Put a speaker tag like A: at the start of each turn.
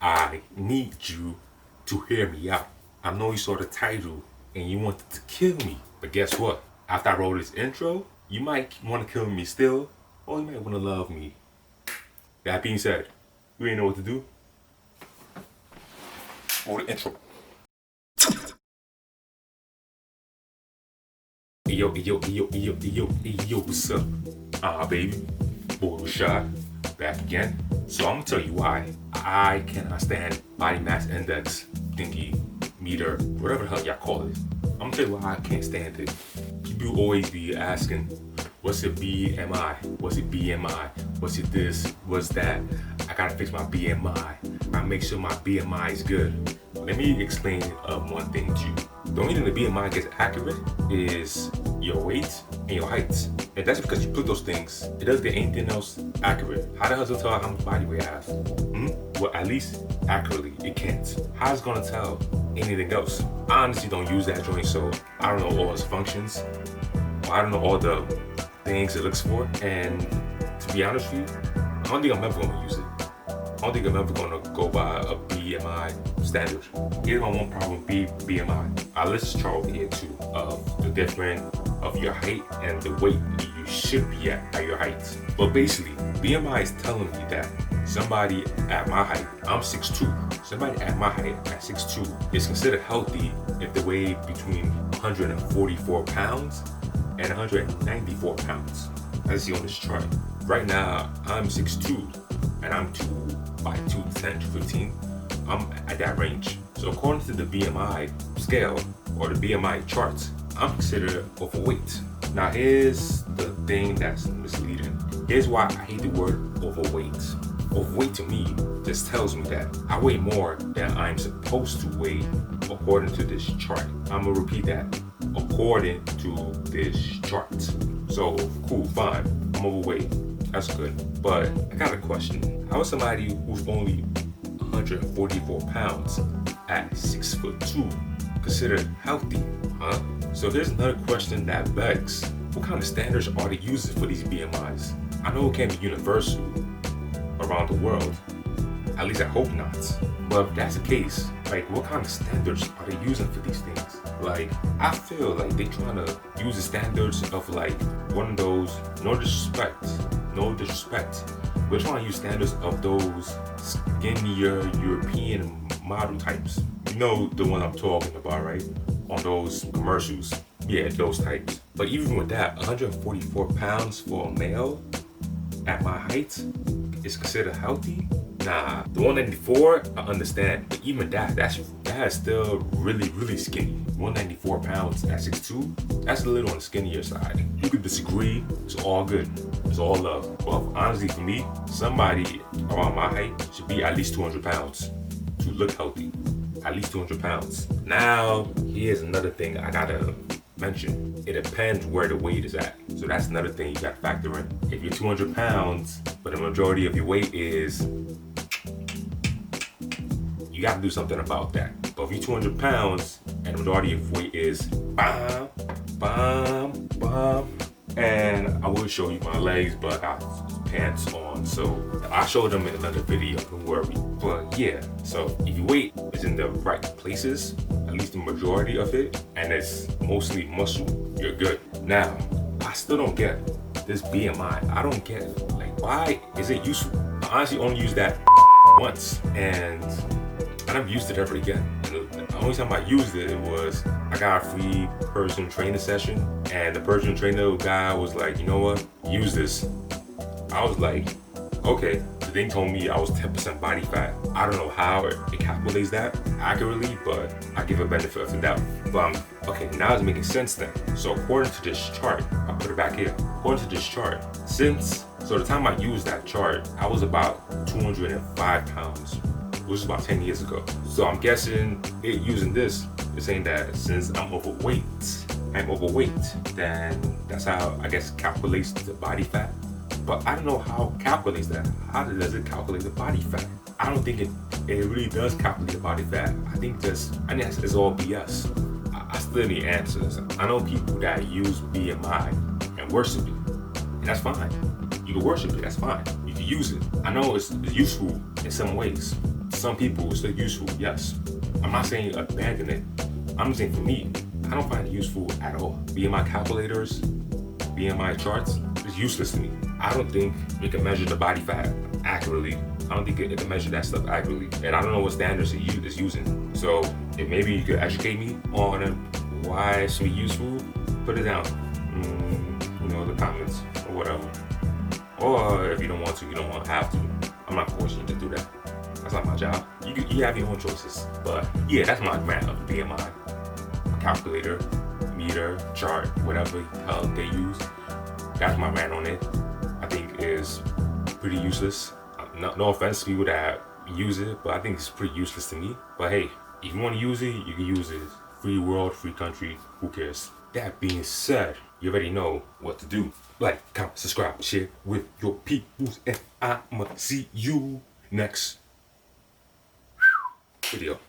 A: I need you to hear me out. I know you saw the title and you wanted to kill me, but guess what? After I wrote this intro, you might want to kill me still, or you might want to love me. That being said, you ain't know what to do. Roll the intro. Yo, what's up? Baby, boy shot, back again. So I'm gonna tell you why I cannot stand body mass index thingy, meter, whatever the hell y'all call it. I'm gonna tell you why I can't stand it. People always be asking, what's it BMI? What's it BMI? What's it this? What's that? I gotta fix my BMI. I make sure my BMI is good. Let me explain one thing to you. The only thing the BMI gets accurate is your weight and your height. And that's because you put those things, it doesn't get anything else accurate. How the hell does it tell how much body weight I have? Well, at least accurately, it can't. How's it gonna tell anything else? I honestly don't use that joint, so I don't know all its functions. I don't know all the things it looks for. And to be honest with you, I don't think I'm ever gonna use it. I don't think I'm ever gonna go by a BMI standard. Here's my one problem with BMI. I listed chart over here too of the difference of your height and the weight you should be at your height. But basically, BMI is telling me that somebody at my height, I'm 6'2". Somebody at my height at 6'2" is considered healthy if they weigh between 144 pounds and 194 pounds. As you see on this chart. Right now, I'm 6'2". and I'm 2'10", 215. I'm at that range. So according to the BMI scale or the BMI charts, I'm considered overweight. Now here's the thing that's misleading. Here's why I hate the word overweight. Overweight to me just tells me that I weigh more than I'm supposed to weigh according to this chart. I'm gonna repeat that. According to this chart. So cool, fine. I'm overweight. That's good. But I got a question. How is somebody who's only 144 pounds at 6'2" considered healthy? Huh? So here's another question that begs, what kind of standards are they using for these BMIs? I know it can't be universal around the world. At least I hope not. But if that's the case, like what kind of standards are they using for these things? Like, I feel like they're trying to use the standards of like one of those, no disrespect, we're trying to use standards of those skinnier European model types. You know the one I'm talking about, right? On those commercials. Yeah, those types. But even with that, 144 pounds for a male at my height is considered healthy? Nah, the 194, I understand, but even that's still really skinny. 194 pounds at 6'2", that's a little on the skinnier side. You could disagree, it's all good, it's all love. Well, honestly for me, somebody around my height should be at least 200 pounds to look healthy. At least 200 pounds. Now, here's another thing I gotta mention. It depends where the weight is at. So that's another thing you gotta factor in. If you're 200 pounds, but the majority of your weight is, you gotta do something about that. But if you're 200 pounds and the majority of weight is bam, and I will show you my legs, but I got pants on, so I'll show them in another video, don't worry. But yeah, so if your weight is in the right places, at least the majority of it, and it's mostly muscle, you're good. Now, I still don't get this BMI. I don't get it. Like, why is it useful? I honestly only use that once, and I never used it ever again. The only time I used it was I got a free personal trainer session, and the personal trainer guy was like, you know what, use this. I was like, okay. The thing told me I was 10% body fat. I don't know how it calculates that accurately, but I give a benefit of the doubt. But okay, now it's making sense then. So according to this chart, I'll put it back here. According to this chart, so the time I used that chart, I was about 205 pounds. Which is about 10 years ago. So I'm guessing it using this is saying that since I'm overweight, then that's how I guess calculates the body fat. But I don't know how it calculates that. How does it calculate the body fat? I don't think it really does calculate the body fat. I think it's all BS. I still need answers. I know people that use BMI and worship it, and that's fine. You can worship it, that's fine. You can use it. I know it's useful in some ways. some people it's still useful, yes. I'm not saying abandon it. I'm saying for me, I don't find it useful at all. BMI calculators, BMI charts, is useless to me. I don't think it can measure the body fat accurately. I don't think it can measure that stuff accurately. And I don't know what standards it is using. So if maybe you could educate me on why it should be useful, put it down. The comments or whatever. Or if you don't want to, you don't have to. I'm not forcing you to do that. That's not my job. You have your own choices. But yeah, that's my rant of BMI. Calculator, meter, chart, whatever the hell they use. That's my rant on it. I think it is pretty useless. No offense to people that use it, but I think it's pretty useless to me. But hey, if you want to use it, you can use it. Free world, free country, who cares? That being said, you already know what to do. Like, comment, subscribe, share with your peoples, and I'ma see you next video.